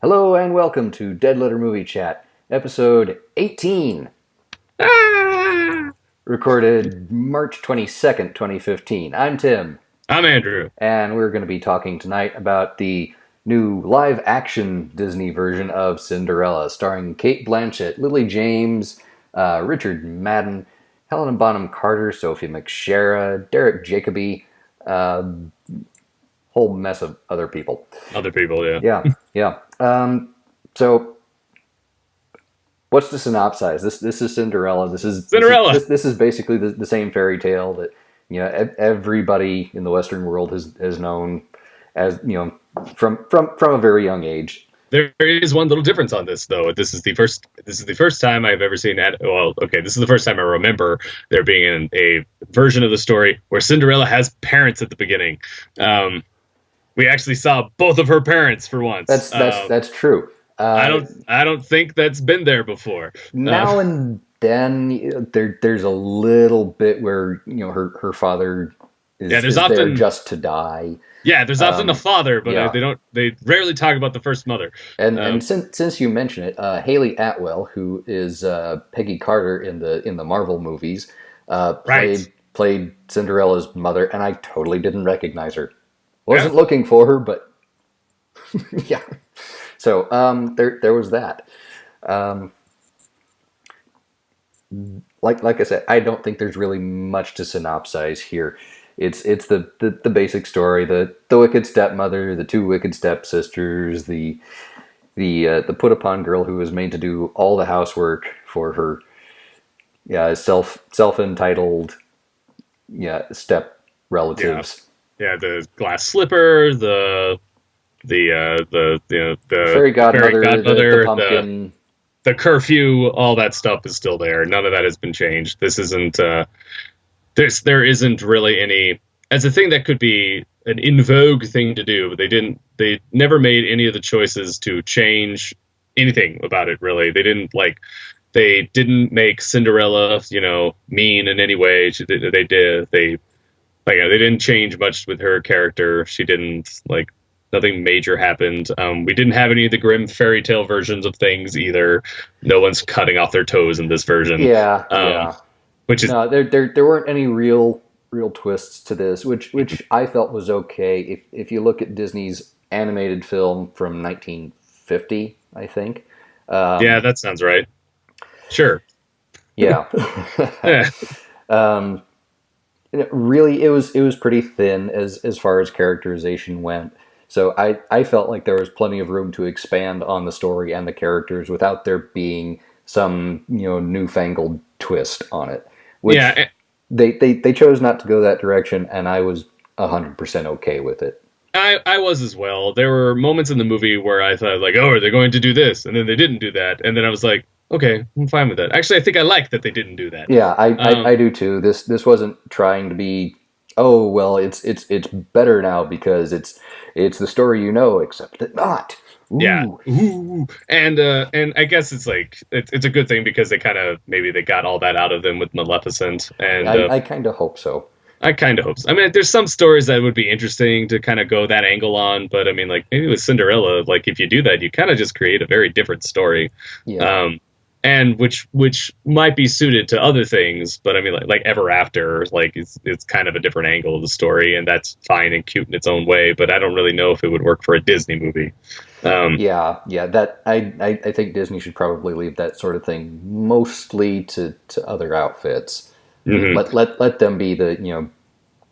Hello and welcome to Dead Letter Movie Chat, episode 18, Ah! recorded March 22nd, 2015. I'm Tim, I'm Andrew. and we're going to be talking tonight about the new live-action Disney version of Cinderella, starring Cate Blanchett, Lily James, Richard Madden, Helena Bonham Carter, Sophie McShera, Derek Jacobi, whole mess of other people. Other people, yeah. Yeah. So what's the synopsis? This is Cinderella. Cinderella. This is basically the same fairy tale that everybody in the Western world has known as from a very young age. There is one little difference on this, though. This is the first time I've ever seen. This is the first time I remember there being a version of the story where Cinderella has parents at the beginning. We actually saw both of her parents for once. That's true. I don't think that's been there before. Now and then there's a little bit where her father is there just to die. Yeah, there's often a father, but they rarely talk about the first mother. And since you mention it, Haley Atwell, who is Peggy Carter in the Marvel movies, played Cinderella's mother, and I totally didn't recognize her. Wasn't looking for her, but yeah. So there was that. Like I said, I don't think there's really much to synopsize here. It's the basic story: the wicked stepmother, the two wicked stepsisters, the put upon girl who was made to do all the housework for her self entitled step relatives. Yeah, the glass slipper, the fairy godmother, the pumpkin, the curfew, all that stuff is still there. None of that has been changed. This isn't there isn't really any as a thing that could be an in vogue thing to do, but they never made any of the choices to change anything about it, really. They didn't make Cinderella, mean in any way. They didn't change much with her character. She didn't nothing major happened. We didn't have any of the grim fairy tale versions of things either. No one's cutting off their toes in this version. Yeah. Which is no, there weren't any real twists to this, which I felt was okay. If you look at Disney's animated film from 1950, I think. Yeah, that sounds right. Sure. Yeah. Yeah. Really, it was pretty thin as far as characterization went. So I felt like there was plenty of room to expand on the story and the characters without there being some newfangled twist on it. Which they chose not to go that direction, and I was 100% okay with it. I was as well. There were moments in the movie where I thought are they going to do this? And then they didn't do that. And then I was like, okay, I'm fine with that. Actually, I think I like that they didn't do that. Yeah, I do too. This wasn't trying to be, oh well, it's better now because it's the story except that not. Ooh. Yeah. Ooh. And I guess it's a good thing because they kind of maybe they got all that out of them with Maleficent. And I kind of hope so. I kind of hope so. I mean, there's some stories that would be interesting to kind of go that angle on, but I mean, maybe with Cinderella, if you do that, you kind of just create a very different story. Yeah. And which might be suited to other things, but I mean, like Ever After, it's kind of a different angle of the story, and that's fine and cute in its own way. But I don't really know if it would work for a Disney movie. That I think Disney should probably leave that sort of thing mostly to other outfits. Mm-hmm. Let them be the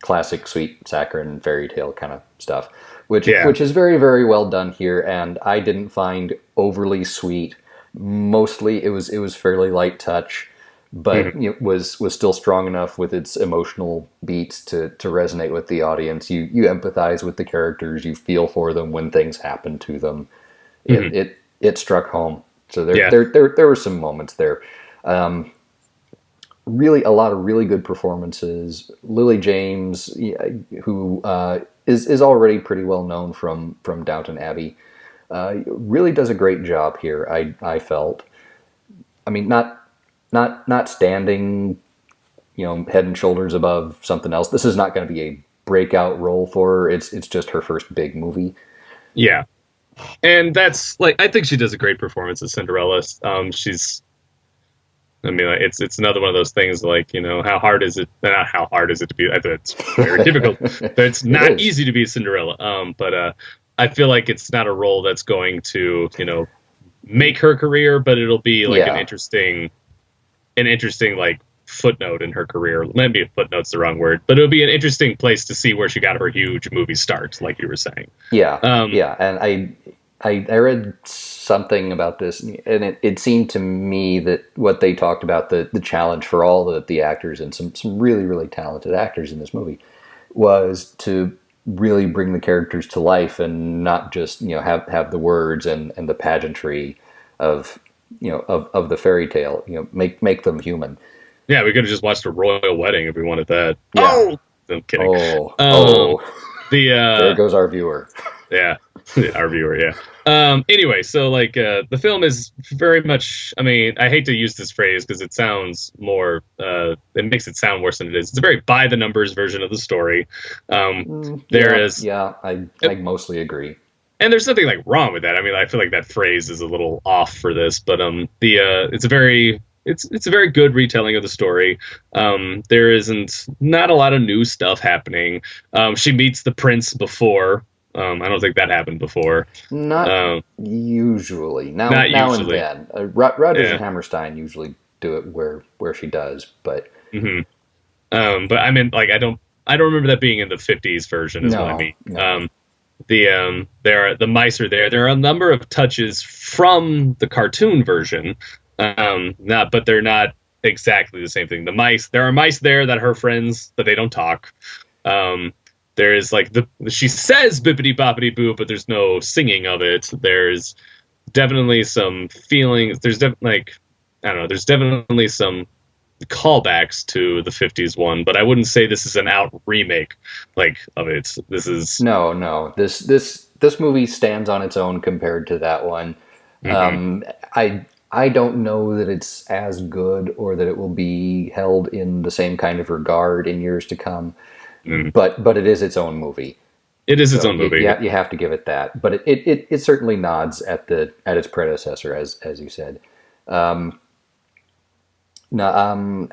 classic sweet saccharine fairy tale kind of stuff, which is very, very well done here, and I didn't find overly sweet. Mostly it was fairly light touch, but it was still strong enough with its emotional beats to resonate with the audience. You empathize with the characters, you feel for them when things happen to them. It struck home. So there were some moments there. Really a lot of really good performances. Lily James, who is already pretty well known from Downton Abbey, really does a great job here. I felt. I mean, not standing, head and shoulders above something else. This is not going to be a breakout role for her. It's just her first big movie. Yeah. And that's like I think she does a great performance as Cinderella. She's I mean, like, it's another one of those things like, how hard is it? Not how hard is it to be? I think it's very difficult, but it's It not is. easy to be Cinderella. But I feel like it's not a role that's going to, make her career, but it'll be like Yeah. an interesting like footnote in her career. Maybe a footnote's the wrong word, but it'll be an interesting place to see where she got her huge movie start, like you were saying. Yeah. Um, Yeah. And I read something about this, and it seemed to me that what they talked about, the challenge for all the actors, and some really, really talented actors in this movie, was to really bring the characters to life and not just, have the words and the pageantry of, of the fairy tale, make them human. yeah, we could have just watched a royal wedding if we wanted that. Yeah. Oh, I'm kidding. Oh, Um, oh, the there goes our viewer. Yeah, our viewer. Yeah. Anyway, so like the film is very much. I mean, I hate to use this phrase because it sounds more. It makes it sound worse than it is. It's a very by the numbers version of the story. There Yeah. is, Yeah. I mostly agree. and there's nothing like wrong with that. I mean, I feel like that phrase is a little off for this, but it's a very good retelling of the story. There isn't not a lot of new stuff happening. She meets the prince before. I don't think that happened before. Not Um, usually. Not Now and usually. then. Rogers Yeah. and Hammerstein usually do it where she does, but hmm but I mean, like, I don't remember that being in the '50s version. Is what I no, mean. no. There are the mice are there. There are a number of touches from the cartoon version. Not, but they're not exactly the same thing. There are mice there that are her friends, but they don't talk. Um, there is like she says bippity boppity boo, but there's no singing of it. There's definitely some feelings. Like I don't know. There's definitely some callbacks to the '50s one, but I wouldn't say this is an out remake like of it. This is No. This movie stands on its own compared to that one. mhm, I don't know that it's as good or that it will be held in the same kind of regard in years to come. mhm. But it is its own movie, It is its so own movie. you have to give it that. But it certainly nods at its predecessor, as you said. Um, Now,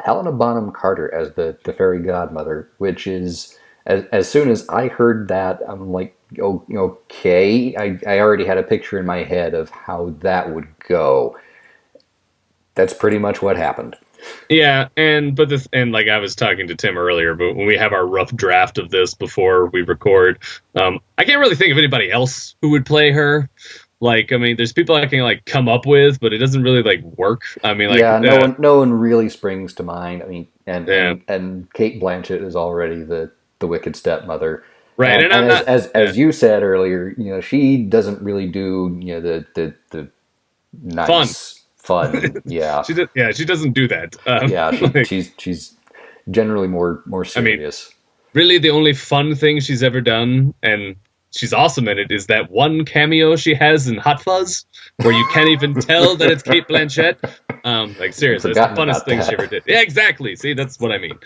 Helena Bonham Carter as the fairy godmother, which is as soon as I heard that, I'm like, oh, okay. I already had a picture in my head of how that would go. That's pretty much what happened. Yeah, and like I was talking to Tim earlier, but when we have our rough draft of this before we record, I can't really think of anybody else who would play her. Like, I mean, there's people I can like come up with, but it doesn't really like work. I mean, like, Yeah, no one really springs to mind. I mean, yeah, and Kate Blanchett is already the wicked stepmother. right. And And I'm not. Yeah, as you said earlier, she doesn't really do the fun. nice fun. Yeah, She did. Yeah, she doesn't do that. yeah. Like, She's generally more I mean, serious. really, the only fun thing she's ever done, and she's awesome in it, is that one cameo she has in Hot Fuzz, where you can't even tell that it's Kate Blanchett. Like seriously, it's the Forgotten funnest about thing she that. ever did. Yeah, exactly. See, that's what I mean.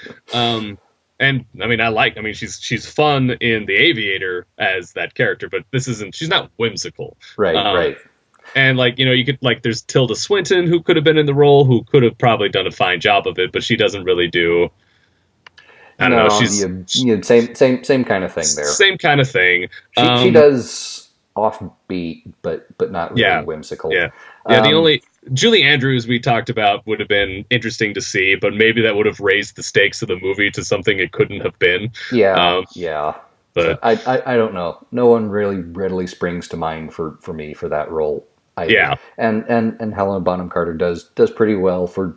And I mean, I mean, she's fun in The Aviator as that character, but this isn't. She's not whimsical. Right, Um, right. and like you could like, there's Tilda Swinton who could have been in the role, who could have probably done a fine job of it, but she doesn't really do. I don't know. No, same kind of thing there. Same kind of thing. She does offbeat, but not really Yeah, whimsical. yeah, yeah. The Um, only Julie Andrews we talked about would have been interesting to see, but maybe that would have raised the stakes of the movie to something it couldn't have been. yeah, Um, yeah. So but I don't know. No one really readily springs to mind for me for that role either. yeah, And Helena Bonham Carter does pretty well for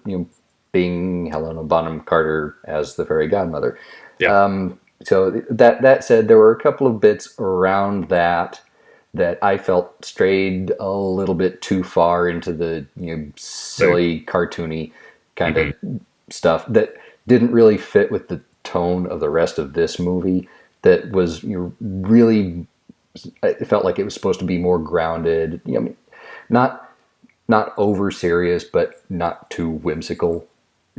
being Helena Bonham Carter as the fairy godmother. yeah, So that said, there were a couple of bits around that I felt strayed a little bit too far into the silly cartoony kind of stuff that didn't really fit with the tone of the rest of this movie. That was really, it felt like it was supposed to be more grounded. I mean, not over serious, but not too whimsical.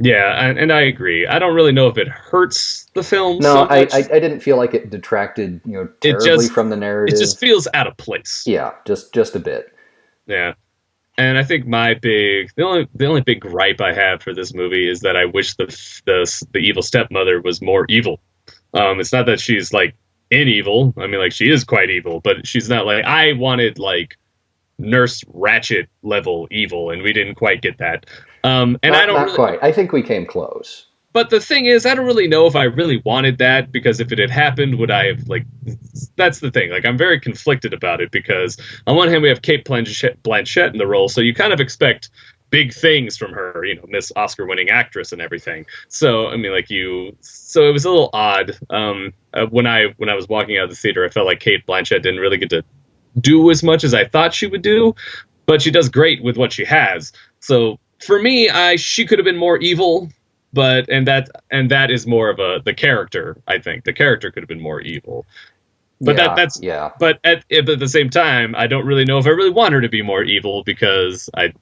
Yeah, and I agree. I don't really know if it hurts the film No, so much. I didn't feel like it detracted, It terribly just from the it just narrative. feels out of place. Yeah, just a bit. Yeah. And I think the only big gripe I have for this movie is that I wish the evil stepmother was more evil. It's not that she's like in evil. I mean, like she is quite evil, but she's not like I wanted like Nurse Ratchet level evil, and we didn't quite get that. And I don't Not really. quite. I think we came close. But the thing is, I don't really know if I really wanted that because if it had happened, would I have like? That's the thing. Like, I'm very conflicted about it because on one hand we have Blanchett in the role, so you kind of expect big things from her, Miss Oscar-winning actress and everything. So I mean, like so it was a little odd. When I was walking out of the theater, I felt like Kate Blanchett didn't really get to do as much as I thought she would do, but she does great with what she has. So for me, she could have been more evil, but and that is more of the character. I think the character could have been more evil, but Yeah, that's yeah. but at the same time, I don't really know if I really want her to be more evil because I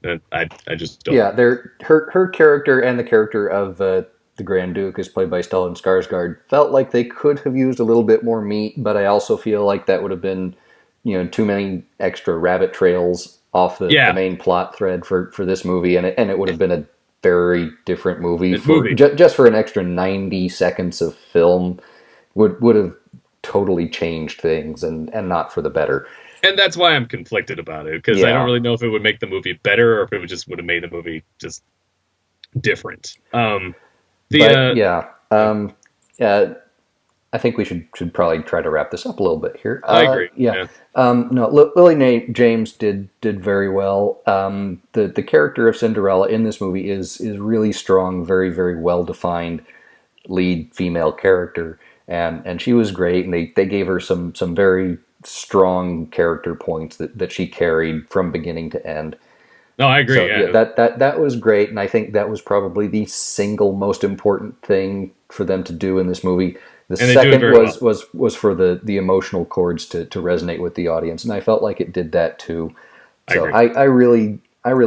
just don't. Yeah, her character and the character of the Grand Duke, is played by Stellan Skarsgård, felt like they could have used a little bit more meat, but I also feel like that would have been, too many extra rabbit trails off the Yeah, main plot thread for this movie, and it would have been a very different movie the for movie. just for an extra 90 seconds of film would have totally changed things and not for the better. And that's why I'm conflicted about it because I don't Yeah, really know if it would make the movie better or if it would have made the movie just different. The but yeah, yeah. I think we should probably try to wrap this up a little bit here. I agree. Yeah, Yeah. no, James did very well. The character of Cinderella in this movie is really strong, very very well defined lead female character, and she was great. And they gave her some very strong character points that she carried from beginning to end. No, I agree. So yeah, Yeah, that was great, and I think that was probably the single most important thing for them to do in this movie. The and they do it second very well. was for the emotional chords to resonate with the audience, and I felt like it did that too. I So agree. I really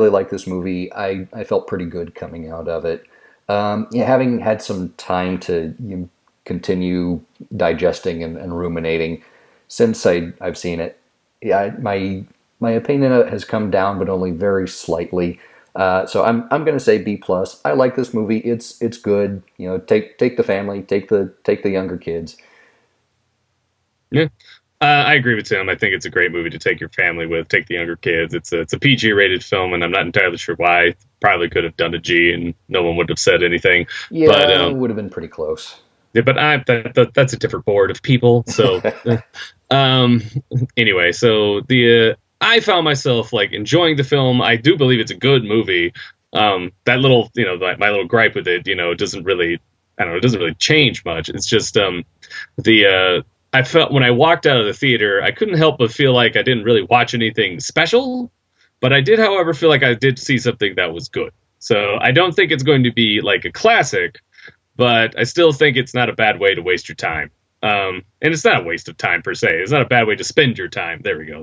like this movie. I felt pretty good coming out of it. Yeah, having had some time to continue digesting and ruminating since I've seen it, yeah, my opinion of it has come down, but only very slightly. So I'm going to say B plus. I like this movie. It's good. Take the family, take the younger kids. Yeah, I agree with Tim. I think it's a great movie to take your family with, take the younger kids. It's a PG rated film, and I'm not entirely sure why. Probably could have done a G, and no one would have said anything. But Yeah, it would have been pretty close. yeah, but that's a different board of people. So um, anyway, so the I found myself like enjoying the film. I do believe it's a good movie. That little, my little gripe with it, doesn't really, I don't know, it doesn't really change much. It's just the I felt when I walked out of the theater, I couldn't help but feel like I didn't really watch anything special, but I did, however, feel like I did see something that was good. So I don't think it's going to be like a classic, but I still think it's not a bad way to waste your time. And it's not a waste of time per se. It's not a bad way to spend your time. There we go.